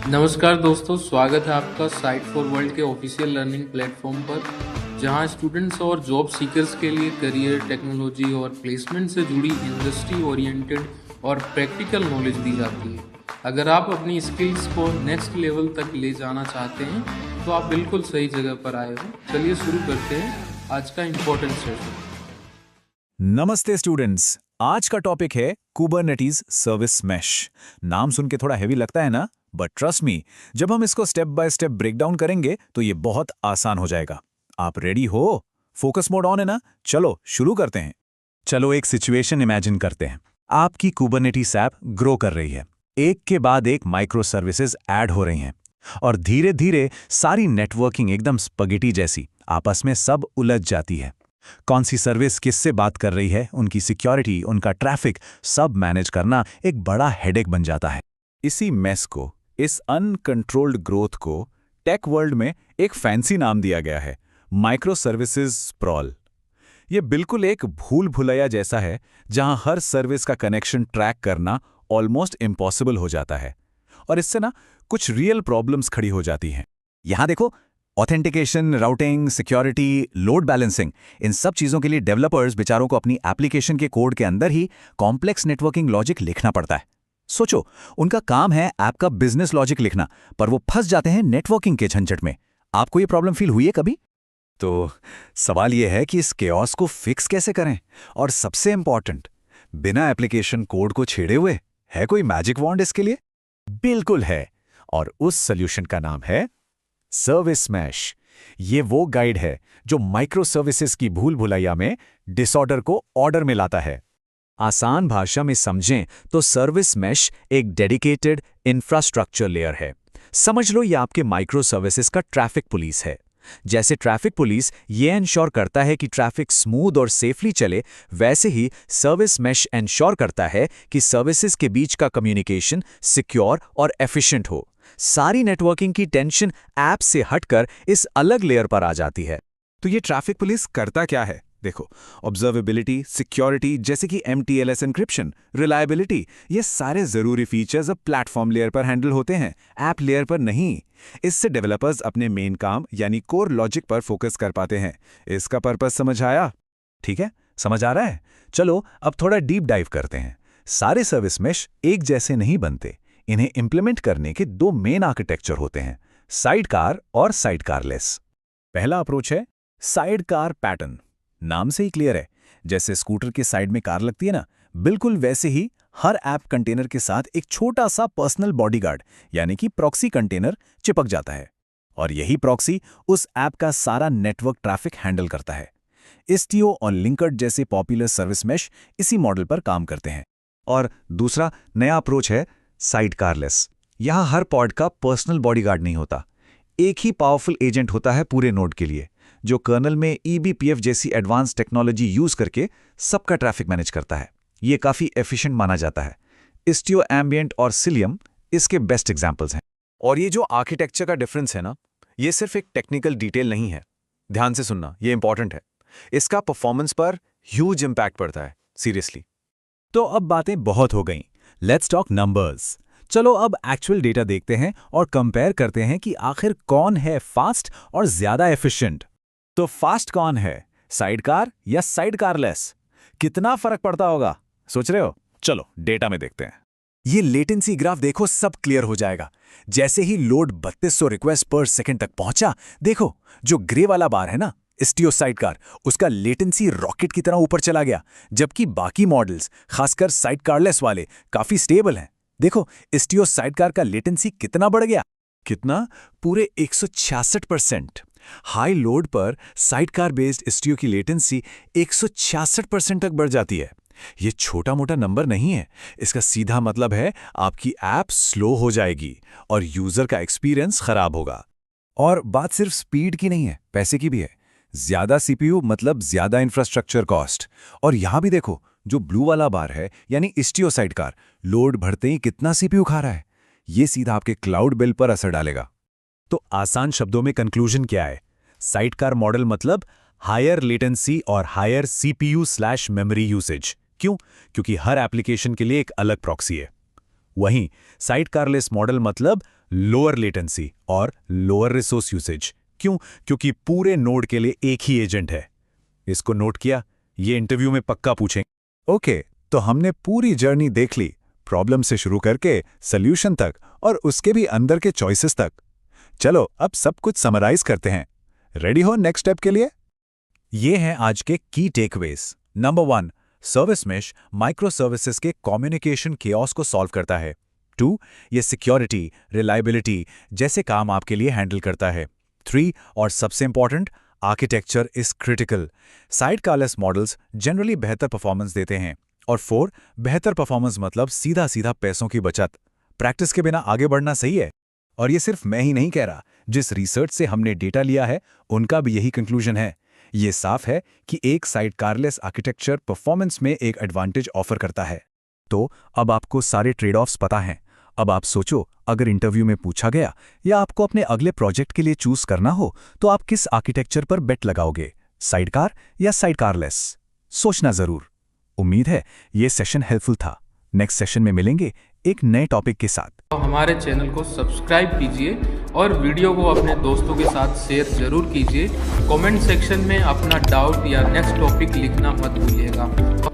नमस्कार दोस्तों, स्वागत है आपका साइट फॉर वर्ल्ड के ऑफिशियल लर्निंग प्लेटफॉर्म पर, जहां स्टूडेंट्स और जॉब सीकर्स के लिए करियर, टेक्नोलॉजी और प्लेसमेंट से जुड़ी इंडस्ट्री ओरिएंटेड और प्रैक्टिकल नॉलेज दी जाती है। अगर आप अपनी स्किल्स को नेक्स्ट लेवल तक ले जाना चाहते हैं तो आप बिल्कुल सही जगह पर आए हो। चलिए शुरू करते हैं आज का इम्पोर्टेंट सेशन। नमस्ते स्टूडेंट्स, आज का टॉपिक है कुबरनेटिस सर्विस मैश। नाम सुन के थोड़ा हेवी लगता है ना, बट ट्रस्ट मी, जब हम इसको step by step break down करेंगे तो ये बहुत आसान हो जाएगा। आप रेडी हो? फोकस मोड ऑन है ना? चलो शुरू करते हैं। चलो एक सिचुएशन इमेजिन करते हैं। आपकी कुबरनेटिस ऐप ग्रो कर रही है, एक के बाद एक माइक्रो सर्विसेज ऐड हो रही हैं और धीरे धीरे सारी नेटवर्किंग एकदम स्पगेटी जैसी आपस में सब उलझ जाती है। कौन सी सर्विस किससे बात कर रही है, उनकी सिक्योरिटी, उनका ट्रैफिक, सब मैनेज करना एक बड़ा हेडेक बन जाता है। इसी मेस को, इस अनकंट्रोल्ड ग्रोथ को टेक वर्ल्ड में एक फैंसी नाम दिया गया है, माइक्रो सर्विसेज स्प्रॉल। ये बिल्कुल एक भूल भुलैया जैसा है जहां हर सर्विस का कनेक्शन ट्रैक करना ऑलमोस्ट इम्पॉसिबल हो जाता है और इससे ना कुछ रियल प्रॉब्लम्स खड़ी हो जाती हैं। यहां देखो, authentication, routing, security, load balancing, इन सब चीज़ों के लिए डेवलपर्स बेचारों को अपनी एप्लीकेशन के कोड के अंदर ही कॉम्प्लेक्स नेटवर्किंग लॉजिक लिखना पड़ता है। सोचो, उनका काम है ऐप का बिजनेस लॉजिक लिखना, पर वो फंस जाते हैं नेटवर्किंग के झंझट में। आपको ये प्रॉब्लम फील हुई है कभी? तो सवाल ये है कि इस केओस को फिक्स कैसे करें, और सबसे इंपॉर्टेंट, बिना एप्लीकेशन कोड को छेड़े हुए। है कोई मैजिक वॉन्ड इसके लिए? बिल्कुल है, और उस सॉल्यूशन का नाम है सर्विस मैश। ये वो गाइड है जो माइक्रो सर्विसेज की भूल भुलैया में डिसऑर्डर को ऑर्डर में लाता है। आसान भाषा में समझें तो सर्विस मैश एक डेडिकेटेड इंफ्रास्ट्रक्चर लेयर है। समझ लो ये आपके माइक्रो सर्विसेज का ट्रैफिक पुलिस है। जैसे ट्रैफिक पुलिस ये इंश्योर करता है कि ट्रैफिक स्मूथ और सेफली चले, वैसे ही सर्विस मैश इंश्योर करता है कि सर्विसेज के बीच का कम्युनिकेशन सिक्योर और एफिशिएंट हो। सारी नेटवर्किंग की टेंशन ऐप से हटकर इस अलग लेयर पर आ जाती है। तो ये ट्रैफिक पुलिस करता क्या है? देखो, ऑब्जर्वेबिलिटी, सिक्योरिटी जैसे कि MTLS एन्क्रिप्शन, रिलायबिलिटी, ये सारे जरूरी फीचर्स अब प्लेटफॉर्म लेयर पर हैंडल होते हैं, ऐप लेयर पर नहीं। इससे डेवलपर्स अपने मेन काम यानी कोर लॉजिक पर फोकस कर पाते हैं। इसका पर्पस समझ आया? ठीक है, समझ आ रहा है? चलो अब थोड़ा डीप डाइव करते हैं। सारे सर्विस मैश एक जैसे नहीं बनते। इन्हें इंप्लीमेंट करने के दो मेन आर्किटेक्चर होते हैं, साइडकार और साइडकारलेस। पहला अप्रोच है साइडकार पैटर्न। नाम से ही क्लियर है, जैसे स्कूटर के साइड में कार लगती है ना, बिल्कुल वैसे ही हर ऐप कंटेनर के साथ एक छोटा सा पर्सनल बॉडीगार्ड यानी कि प्रॉक्सी कंटेनर चिपक जाता है, और यही प्रॉक्सी उस ऐप का सारा नेटवर्क ट्रैफिक हैंडल करता है। Istio और लिंकर्ट जैसे पॉपुलर सर्विस मैश इसी मॉडल पर काम करते हैं। और दूसरा नया अप्रोच है साइडकारलेस। यहां हर पॉड का पर्सनल बॉडीगार्ड नहीं होता, एक ही पावरफुल एजेंट होता है पूरे नोड के लिए, जो कर्नल में eBPF जैसी एडवांस टेक्नोलॉजी यूज करके सबका ट्रैफिक मैनेज करता है। ये काफी एफिशिएंट माना जाता है। Istio एम्बिएंट और Cilium इसके बेस्ट एग्जांपल्स हैं। और ये जो आर्किटेक्चर का डिफरेंस है ना, ये सिर्फ एक टेक्निकल डिटेल नहीं है। ध्यान से सुनना, ये इंपॉर्टेंट है। इसका परफॉर्मेंस पर ह्यूज इंपैक्ट पड़ता है, सीरियसली। तो अब बातें बहुत हो गईं, लेट्स टॉक नंबर्स। चलो अब एक्चुअल डेटा देखते हैं और कंपेयर करते हैं कि आखिर कौन है फास्ट और ज्यादा एफिशिएंट। तो फास्ट कौन है, साइडकार या साइडकारलेस? कितना फर्क पड़ता होगा, सोच रहे हो? चलो डेटा में देखते हैं। ये लेटेंसी ग्राफ देखो, सब क्लियर हो जाएगा। जैसे ही लोड 3200 रिक्वेस्ट पर सेकंड तक पहुंचा, देखो जो ग्रे वाला बार है ना, Istio साइडकार, उसका लेटेंसी रॉकेट की तरह ऊपर चला गया, जबकि बाकी मॉडल्स, खासकर साइडकारलेस वाले, काफी स्टेबल हैं। देखो Istio साइडकार का लेटेंसी कितना बढ़ गया, कितना, पूरे 166%। हाई लोड पर साइडकार बेस्ड Istio की लेटेंसी 166% तक बढ़ जाती है। ये छोटा मोटा नंबर नहीं है, इसका सीधा मतलब है आपकी ऐप स्लो हो जाएगी और यूजर का एक्सपीरियंस खराब होगा। और बात सिर्फ स्पीड की नहीं है, पैसे की भी है। ज्यादा CPU मतलब ज्यादा इंफ्रास्ट्रक्चर कॉस्ट। और यहां भी देखो, जो ब्लू वाला बार है यानी Istio साइडकार, लोड बढ़ते ही कितना CPU खा रहा है, ये सीधा आपके क्लाउड बिल पर असर डालेगा। तो आसान शब्दों में कंक्लूजन क्या है? साइडकार मॉडल मतलब हायर लेटेंसी और हायर CPU/मेमोरी यूसेज। क्यों? क्योंकि हर एप्लीकेशन के लिए एक अलग प्रॉक्सी है। वहीं साइडकारलेस मॉडल मतलब लोअर लेटेंसी और लोअर रिसोर्स यूसेज। क्यों? क्योंकि पूरे नोड के लिए एक ही एजेंट है। इसको नोट किया? ये इंटरव्यू में पक्का पूछेंगे। ओके, तो हमने पूरी जर्नी देख ली, प्रॉब्लम से शुरू करके सॉल्यूशन तक और उसके भी अंदर के चॉइसेस तक। चलो अब सब कुछ समराइज करते हैं। रेडी हो नेक्स्ट स्टेप के लिए? ये हैं आज के की takeaways. Number 1, service mesh micro services के कम्युनिकेशन केओस को सॉल्व करता है। 2, ये सिक्योरिटी, रिलायबिलिटी जैसे काम आपके लिए हैंडल करता है। 3, और सबसे important, architecture is critical. Sidecarless models generally बेहतर परफॉर्मेंस देते हैं। और 4, बेहतर परफॉर्मेंस मतलब सीधा सीधा पैसों की बचत। प्रैक्टिस के बिना आगे बढ़ना सही है। और ये सिर्फ मैं ही नहीं कह रहा, जिस रिसर्च से हमने डेटा लिया है उनका भी यही कंक्लूजन है। ये साफ है कि एक साइड कारलेस आर्किटेक्चर परफॉर्मेंस में एक एडवांटेज ऑफर करता है। तो अब आपको सारे ट्रेड ऑफ्स पता हैं। अब आप सोचो, अगर इंटरव्यू में पूछा गया या आपको अपने अगले प्रोजेक्ट के लिए चूज करना हो तो आप किस आर्किटेक्चर पर बेट लगाओगे, साइड कार या साइड कारलेस? सोचना जरूर। उम्मीद है ये सेशन हेल्पफुल था। नेक्स्ट सेशन में मिलेंगे एक नए टॉपिक के साथ। तो हमारे चैनल को सब्सक्राइब कीजिए और वीडियो को अपने दोस्तों के साथ शेयर जरूर कीजिए। कमेंट सेक्शन में अपना डाउट या नेक्स्ट टॉपिक लिखना मत भूलिएगा।